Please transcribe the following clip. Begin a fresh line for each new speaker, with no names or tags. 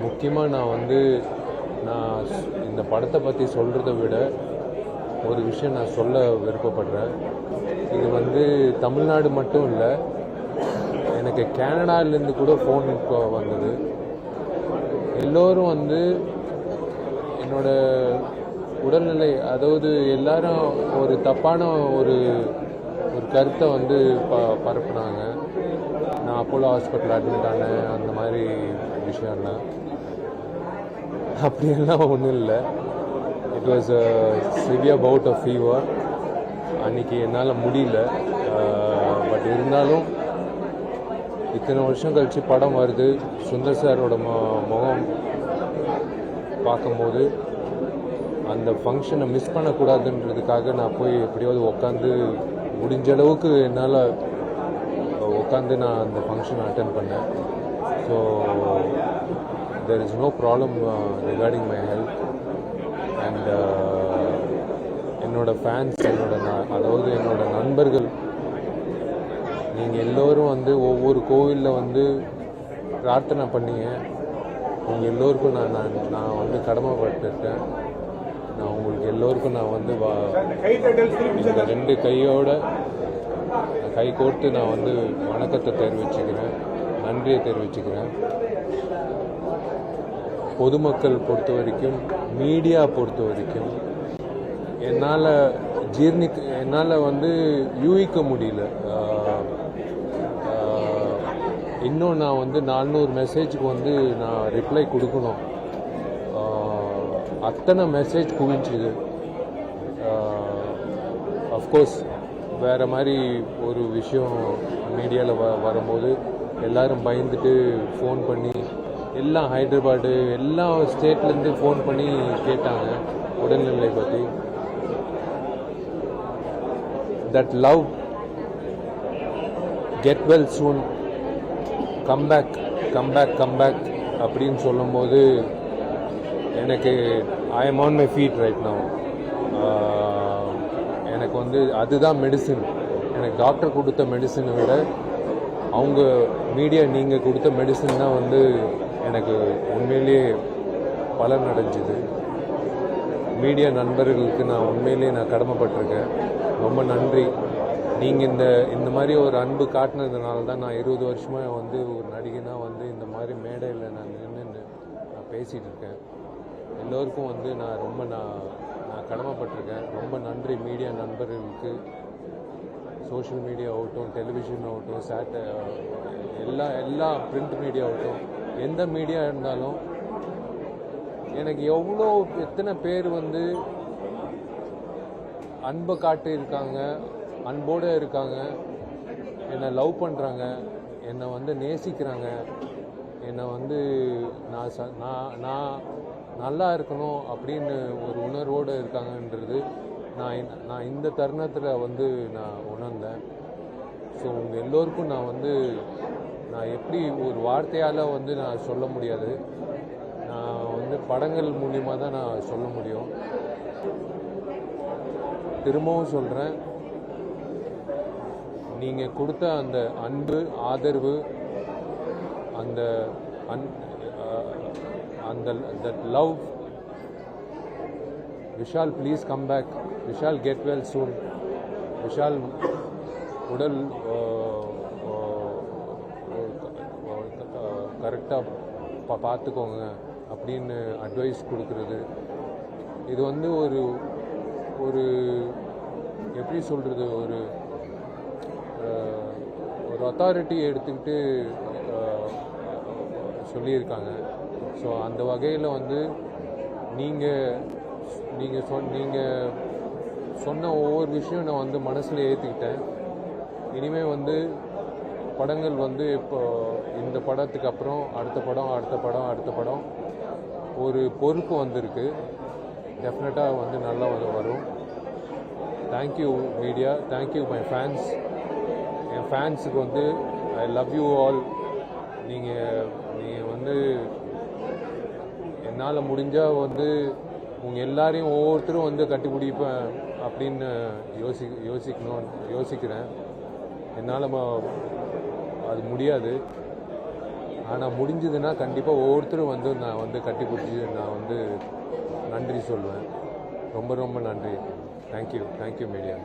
முக்கியமாக நான் இந்த படத்தை பற்றி சொல்கிறத விட ஒரு விஷயம் நான் சொல்ல விருப்பப்படுறேன். இது தமிழ்நாடு மட்டும் இல்லை, எனக்கு கனடாலேருந்து கூட ஃபோன் வந்தது. எல்லோரும் என்னோட உடல்நிலை, அதாவது எல்லாரும் ஒரு தப்பான ஒரு கருத்தை பரப்புனாங்க. நான் அப்போலோ ஹாஸ்பிட்டல் அட்மிட் ஆனேன், அந்த மாதிரி விஷயம்லாம் அப்படியெல்லாம் ஒன்றும் இல்லை. It was a severe bout of fever. அன்றைக்கி என்னால் முடியல. பட் இருந்தாலும் இத்தனை வருஷம் கழித்து படம் வருது. சுந்தர் சாரோட முகம் பார்க்கும்போது அந்த ஃபங்க்ஷனை மிஸ் பண்ணக்கூடாதுன்றதுக்காக நான் போய் எப்படியாவது உட்காந்து முடிஞ்ச அளவுக்கு என்னால் உட்காந்து நான் அந்த ஃபங்க்ஷனை அட்டென்ட் பண்ணேன். So there is no problem regarding my health. And என்னோட ஃபேன்ஸ், அதாவது என்னோட நண்பர்கள், நீங்கள் எல்லோரும் ஒவ்வொரு கோவிலில் பிரார்த்தனை பண்ணீங்க. உங்கள் எல்லோருக்கும் நான் கடமைப்பட்டிருக்கேன். நான் உங்களுக்கு எல்லோருக்கும் இந்த ரெண்டு கையோட கை கோர்த்து நான் வணக்கத்தை தெரிவிச்சுக்கிறேன், நன்றியை தெரிவிச்சுக்கிறேன். பொதுமக்கள் பொறுத்த வரைக்கும், மீடியா பொறுத்த வரைக்கும் என்னால் யூகிக்க முடியல. இன்னும் நான் 400 மெசேஜுக்கு நான் ரிப்ளை கொடுக்கணும். அத்தனை மெசேஜ் குவிஞ்சுது. அஃப்கோர்ஸ் வேறு மாதிரி ஒரு விஷயம் மீடியாவில் வரும்போது எல்லோரும் பயந்துட்டு ஃபோன் பண்ணி, எல்லாம் ஹைதராபாடு, எல்லா ஸ்டேட்லேருந்து ஃபோன் பண்ணி கேட்டாங்க உடல்நிலை பற்றி. That love, get well soon, come back come back come back அப்படின்னு சொல்லும்போது எனக்கு I am on my feet right now. எனக்கு அதுதான் மெடிசின். எனக்கு டாக்டர் கொடுத்த மெடிசினை விட அவங்க மீடியா நீங்கள் கொடுத்த மெடிசின் தான் எனக்கு உண்மையிலேயே பலன் அடைஞ்சுது. மீடியா நண்பர்களுக்கு நான் உண்மையிலேயே கடமைப்பட்டிருக்கேன். ரொம்ப நன்றி. நீங்கள் இந்த மாதிரி ஒரு அன்பு காட்டினதுனால தான் நான் 20 வருஷமாக ஒரு நடிகனாக இந்த மாதிரி மேடையில் நான் நின்று நான் பேசிகிட்டு இருக்கேன். எல்லோருக்கும் நான் கடமைப்பட்டிருக்கேன். ரொம்ப நன்றி மீடியா நண்பர்களுக்கு. சோஷியல் மீடியா ஆகட்டும், டெலிவிஷன் ஆகட்டும், எல்லா பிரிண்ட் மீடியா ஆகட்டும், எந்த மீடியா இருந்தாலும் எனக்கு எத்தனை பேர் அன்பை காட்டியிருக்காங்க, அன்போடு இருக்காங்க, என்னை லவ் பண்ணுறாங்க, என்னை நேசிக்கிறாங்க, என்னை நான் நல்லா இருக்கணும் அப்படின்னு ஒரு உணர்வோடு இருக்காங்கன்றது நான் இந்த தருணத்தில் நான் உணர்ந்தேன். ஸோ உங்கள் எல்லோருக்கும் நான் எப்படி ஒரு வார்த்தையால் நான் சொல்ல முடியாது. நான் படங்கள் மூலியமாக தான் நான் சொல்ல முடியும். திரும்பவும் சொல்கிறேன், நீங்கள் கொடுத்த அந்த அன்பு, ஆதரவு, that love, Vishal, please come back. Vishal, get well soon. Vishal, உடல் கரெக்டாக பார்த்துக்கோங்க அப்படின்னு அட்வைஸ் கொடுக்குறது. இது ஒரு எப்படி சொல்கிறது, ஒரு அத்தாரிட்டி எடுத்துக்கிட்டு சொல்லியிருக்காங்க. ஸோ அந்த வகையில் நீங்கள் சொன்ன ஒவ்வொரு விஷயம் நான் மனசில் ஏற்றிக்கிட்டேன். இனிமேல் படங்கள் இப்போ இந்த படத்துக்கு அப்புறம் அடுத்த படம் ஒரு பொறுப்பு வந்திருக்கு. டெஃபினட்டாக நல்லா வரும். Thank you media, thank you my fans. என் ஃபேன்ஸுக்கு ஐ லவ் யூ ஆல். நீங்கள் என்னால் முடிஞ்சால் உங்கள் எல்லாரையும் ஒவ்வொருத்தரும் கட்டிப்பிடிப்பேன் அப்படின்னு யோசிக்கிறேன். என்னால் அது முடியாது. ஆனால் முடிஞ்சதுன்னா கண்டிப்பாக ஒவ்வொருத்தரும் வந்து நான் வந்து கட்டி பிடிச்சி நான் வந்து நன்றி சொல்வேன். ரொம்ப ரொம்ப நன்றி. Thank you media.